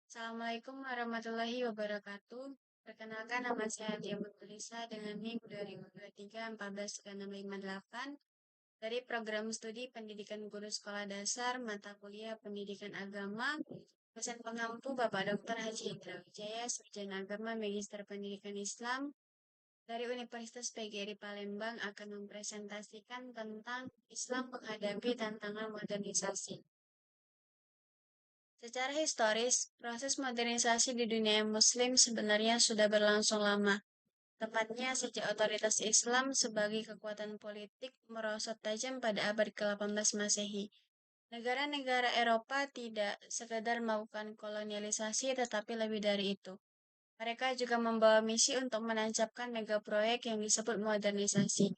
Assalamualaikum warahmatullahi wabarakatuh. Perkenalkan nama saya Tia Putulisa dengan NIM 2023-14658 dari program studi Pendidikan Guru Sekolah Dasar Mata Kuliah Pendidikan Agama dosen pengampu Bapak Dr. Haji Indra Wijaya, Sarjana Agama Magister Pendidikan Islam dari Universitas PGRI Palembang akan mempresentasikan tentang Islam menghadapi tantangan modernisasi. Secara historis, proses modernisasi di dunia Muslim sebenarnya sudah berlangsung lama, tepatnya sejak otoritas Islam sebagai kekuatan politik merosot tajam pada abad ke-18 Masehi. Negara-negara Eropa tidak sekedar melakukan kolonialisasi tetapi lebih dari itu. Mereka juga membawa misi untuk menancapkan megaproyek yang disebut modernisasi,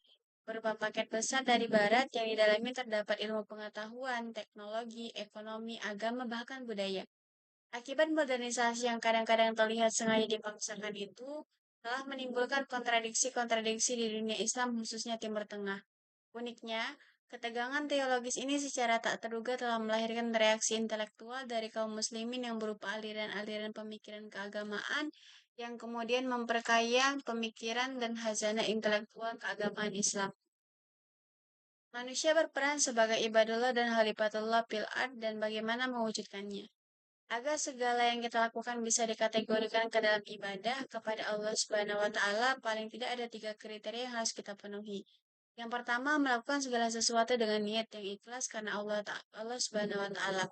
berupa paket besar dari Barat yang di dalamnya terdapat ilmu pengetahuan, teknologi, ekonomi, agama, bahkan budaya. Akibat modernisasi yang kadang-kadang terlihat sengaja dipaksakan itu telah menimbulkan kontradiksi-kontradiksi di dunia Islam khususnya Timur Tengah. Uniknya, ketegangan teologis ini secara tak terduga telah melahirkan reaksi intelektual dari kaum muslimin yang berupa aliran-aliran pemikiran keagamaan yang kemudian memperkaya pemikiran dan khazanah intelektual keagamaan Islam. Manusia berperan sebagai ibadullah dan khalifatullah fil ard dan bagaimana mewujudkannya. Agar segala yang kita lakukan bisa dikategorikan ke dalam ibadah kepada Allah Subhanahu wa taala, paling tidak ada 3 kriteria yang harus kita penuhi. Yang pertama, melakukan segala sesuatu dengan niat yang ikhlas karena Allah Subhanahu wa taala.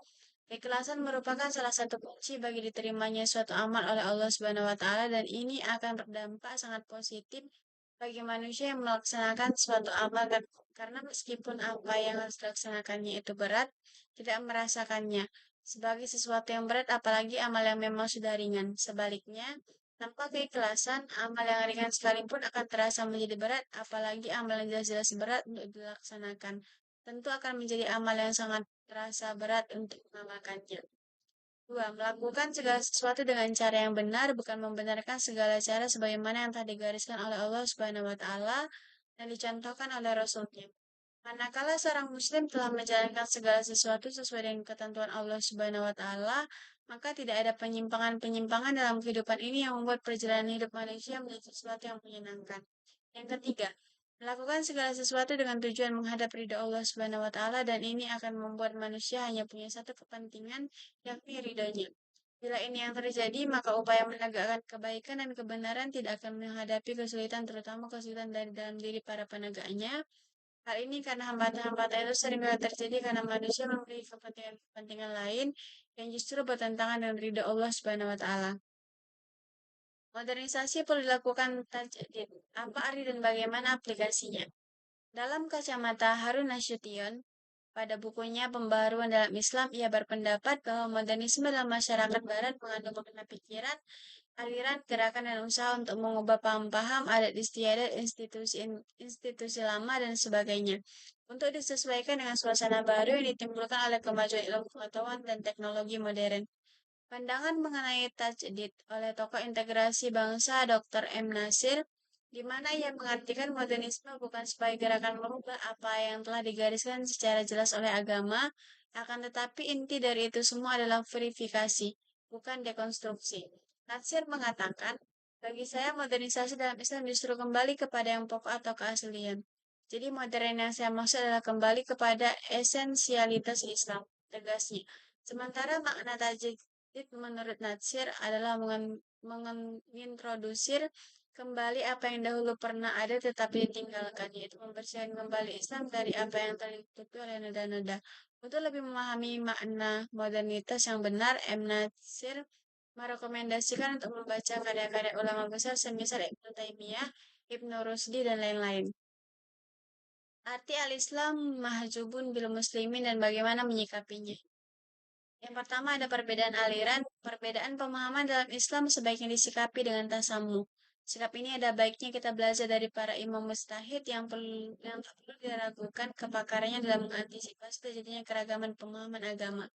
Keikhlasan merupakan salah satu kunci bagi diterimanya suatu amal oleh Allah Subhanahu wa taala dan ini akan berdampak sangat positif bagi manusia yang melaksanakan suatu amal karena meskipun apa yang harus dilaksanakannya itu berat, tidak merasakannya sebagai sesuatu yang berat apalagi amal yang memang sudah ringan. Sebaliknya, tanpa keikhlasan, amal yang ringan sekalipun akan terasa menjadi berat apalagi amal yang jelas-jelas berat untuk dilaksanakan. Tentu akan menjadi amal yang sangat terasa berat untuk mengamalkannya. 2. Melakukan segala sesuatu dengan cara yang benar, bukan membenarkan segala cara sebagaimana yang telah digariskan oleh Allah Subhanahu wa taala dan dicontohkan oleh Rasul-Nya. Manakala seorang muslim telah menjalankan segala sesuatu sesuai dengan ketentuan Allah Subhanahu wa taala, maka tidak ada penyimpangan-penyimpangan dalam kehidupan ini yang membuat perjalanan hidup manusia menjadi sesuatu yang menyenangkan. Yang ketiga, melakukan segala sesuatu dengan tujuan menghadap ridha Allah Subhanahu wa taala dan ini akan membuat manusia hanya punya satu kepentingan, yakni ridhonya. Bila ini yang terjadi, maka upaya menegakkan kebaikan dan kebenaran tidak akan menghadapi kesulitan, terutama kesulitan dari dalam diri para penegaknya. Hal ini karena hambatan-hambatan itu seringkali terjadi karena manusia memiliki kepentingan-kepentingan lain yang justru bertentangan dengan ridha Allah Subhanahu wa taala. Modernisasi perlu dilakukan tajdid. Apa arti dan bagaimana aplikasinya? Dalam kacamata Harun Nasution, pada bukunya Pembaharuan dalam Islam, ia berpendapat bahwa modernisme dalam masyarakat barat mengandung makna pikiran, aliran, gerakan, dan usaha untuk mengubah paham-paham, adat istiadat, institusi lama, dan sebagainya. Untuk disesuaikan dengan suasana baru yang ditimbulkan oleh kemajuan ilmu pengetahuan dan teknologi modern. Pandangan mengenai tajdid oleh tokoh integrasi bangsa Dr. M. Nasir, di mana ia mengartikan modernisme bukan sebagai gerakan merubah apa yang telah digariskan secara jelas oleh agama, akan tetapi inti dari itu semua adalah verifikasi, bukan dekonstruksi. Nasir mengatakan, bagi saya modernisasi dalam Islam justru kembali kepada yang pokok atau keaslian. Jadi modern yang saya maksud adalah kembali kepada esensialitas Islam, tegasnya. Sementara makna tajdid menurut Natsir adalah mengintroduksir kembali apa yang dahulu pernah ada tetapi ditinggalkan, yaitu membersihkan kembali Islam dari apa yang tertutupi oleh noda-noda. Untuk lebih memahami makna modernitas yang benar, M. Natsir merekomendasikan untuk membaca karya-karya ulama besar semisal Ibnu Taimiyah, Ibnu Rusdi, dan lain-lain. Arti al-Islam mahjubun bil muslimin dan bagaimana menyikapinya. Yang pertama ada perbedaan aliran, perbedaan pemahaman dalam Islam sebaiknya disikapi dengan tasamu. Sikap ini ada baiknya kita belajar dari para imam mustahid yang tak perlu diragukan kepakarannya dalam mengantisipasi terjadinya keragaman pemahaman agama.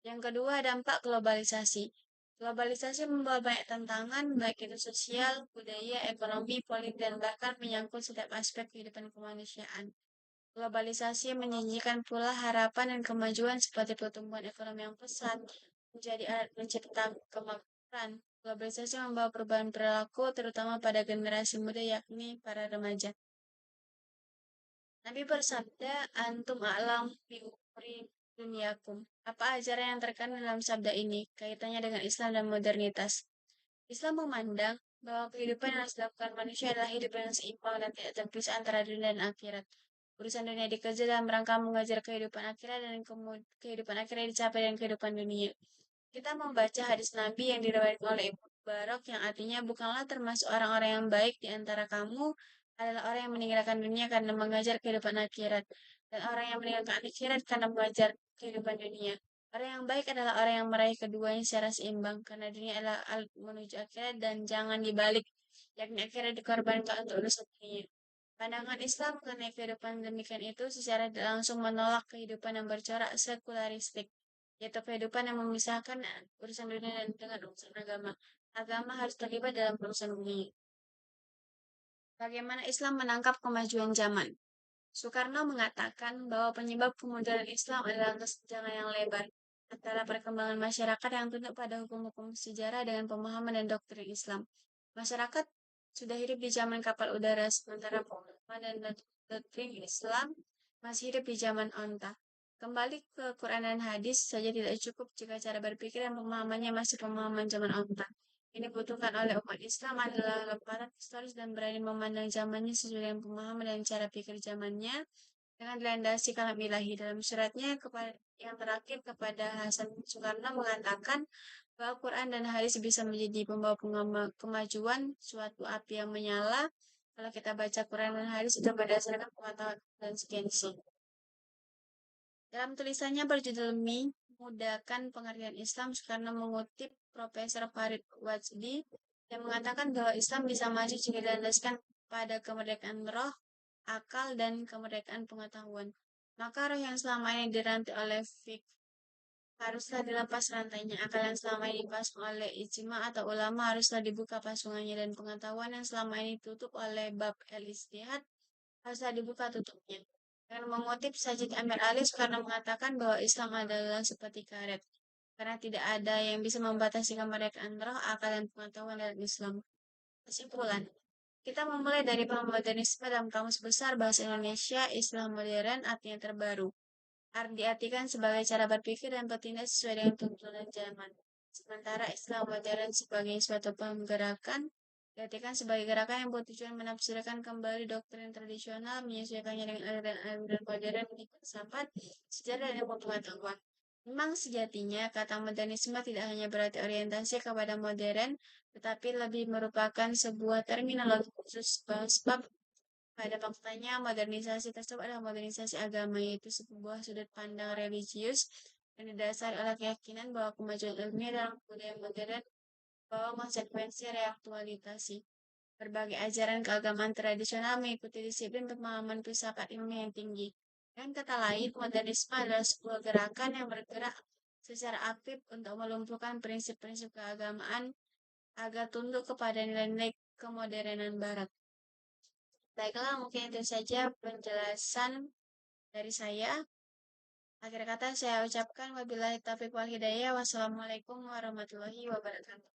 Yang kedua, dampak globalisasi. Globalisasi membawa banyak tantangan, baik itu sosial, budaya, ekonomi, politik, dan bahkan menyangkut setiap aspek kehidupan kemanusiaan. Globalisasi menjanjikan pula harapan dan kemajuan seperti pertumbuhan ekonomi yang pesat, menjadi alat mencipta kemakmuran. Globalisasi membawa perubahan perilaku, terutama pada generasi muda, yakni para remaja. Nabi bersabda, "Antum a'lam bi umuri dunyakum." Apa ajaran yang terkandung dalam sabda ini? Kaitannya dengan Islam dan modernitas. Islam memandang bahwa kehidupan yang harus dilakukan manusia adalah hidup yang seimbang dan tidak terpisah antara dunia dan akhirat. Urusan dunia dikerja dalam rangka mengajar kehidupan akhirat dan kehidupan akhirat dicapai dengan kehidupan dunia. Kita membaca hadis Nabi yang diriwayatkan oleh Ibnu Barok yang artinya bukanlah termasuk orang-orang yang baik di antara kamu adalah orang yang meninggalkan dunia karena mengajar kehidupan akhirat dan orang yang meninggalkan akhirat karena mengajar kehidupan dunia. Orang yang baik adalah orang yang meraih keduanya secara seimbang karena dunia adalah alat menuju akhirat dan jangan dibalik, yakni akhirat dikorbankan untuk urusan dunia. Pandangan Islam mengenai kehidupan demikian itu secara tidak langsung menolak kehidupan yang bercorak sekularistik, yaitu kehidupan yang memisahkan urusan dunia dan dengan urusan agama. Agama harus terlibat dalam urusan dunia. Bagaimana Islam menangkap kemajuan zaman? Soekarno mengatakan bahwa penyebab kemunduran Islam adalah kesenjangan yang lebar antara perkembangan masyarakat yang tunduk pada hukum-hukum sejarah dengan pemahaman dan doktrin Islam. Masyarakat sudah hidup di zaman kapal udara, sementara pemahaman dan doktrin Islam masih hidup di zaman onta. Kembali ke Quran dan hadis saja tidak cukup jika cara berpikir dan pemahamannya masih pemahaman zaman onta. Ini dibutuhkan oleh umat Islam adalah lompatan historis dan berani memandang zamannya sesuai dengan pemahaman dan cara pikir zamannya dengan dilandasi kalam ilahi. Dalam suratnya yang terakhir kepada Hasan Soekarno mengatakan bahwa Quran dan hadis bisa menjadi pembawa kemajuan suatu api yang menyala kalau kita baca Quran dan hadis itu berdasarkan pengetahuan dan sekensi. Dalam tulisannya berjudul Memudahkan Pengertian Islam, Soekarno mengutip Profesor Farid Wajdi yang mengatakan bahwa Islam bisa maju jika dilandaskan pada kemerdekaan roh, akal, dan kemerdekaan pengetahuan. Maka roh yang selama ini dirantai oleh fikih haruslah dilepas rantainya. Akal yang selama ini dipasung oleh ijma atau ulama haruslah dibuka pasungannya, dan pengetahuan yang selama ini ditutup oleh bab el-istihad haruslah dibuka tutupnya. Dengan mengutip Sajid Amir Ali, Soekarno mengatakan bahwa Islam adalah seperti karet, karena tidak ada yang bisa membatasi kemerdekaan roh, akal, dan pengetahuan dalam Islam. Kesimpulan, kita memulai dari paham modernisme dalam Kamus Besar Bahasa Indonesia, Islam modern artinya terbaru. Diartikan sebagai cara berpikir dan bertindak sesuai dengan tuntunan zaman. Sementara Islam modern sebagai suatu penggerakan diartikan sebagai gerakan yang bertujuan menafsirkan kembali doktrin tradisional, menyesuaikannya dengan aliran modern mengikut filsafat, sejarah, dan ilmu pengetahuan. Memang sejatinya kata modernisme tidak hanya berarti orientasi kepada modern, tetapi lebih merupakan sebuah terminologi khusus sebab pada faktanya, modernisasi tersebut adalah modernisasi agama, yaitu sebuah sudut pandang religius yang didasari oleh keyakinan bahwa kemajuan ilmiah dalam budaya modern bahwa konsekuensi reaktualisasi. Berbagai ajaran keagamaan tradisional mengikuti disiplin pemahaman filsafat ilmiah yang tinggi. Dengan kata lain, modernisme adalah sebuah gerakan yang bergerak secara aktif untuk melumpuhkan prinsip-prinsip keagamaan agar tunduk kepada nilai-nilai kemodernan Barat. Baiklah, mungkin itu saja penjelasan dari saya. Akhir kata saya ucapkan wabillahi taufiq wal hidayah. Wassalamualaikum warahmatullahi wabarakatuh.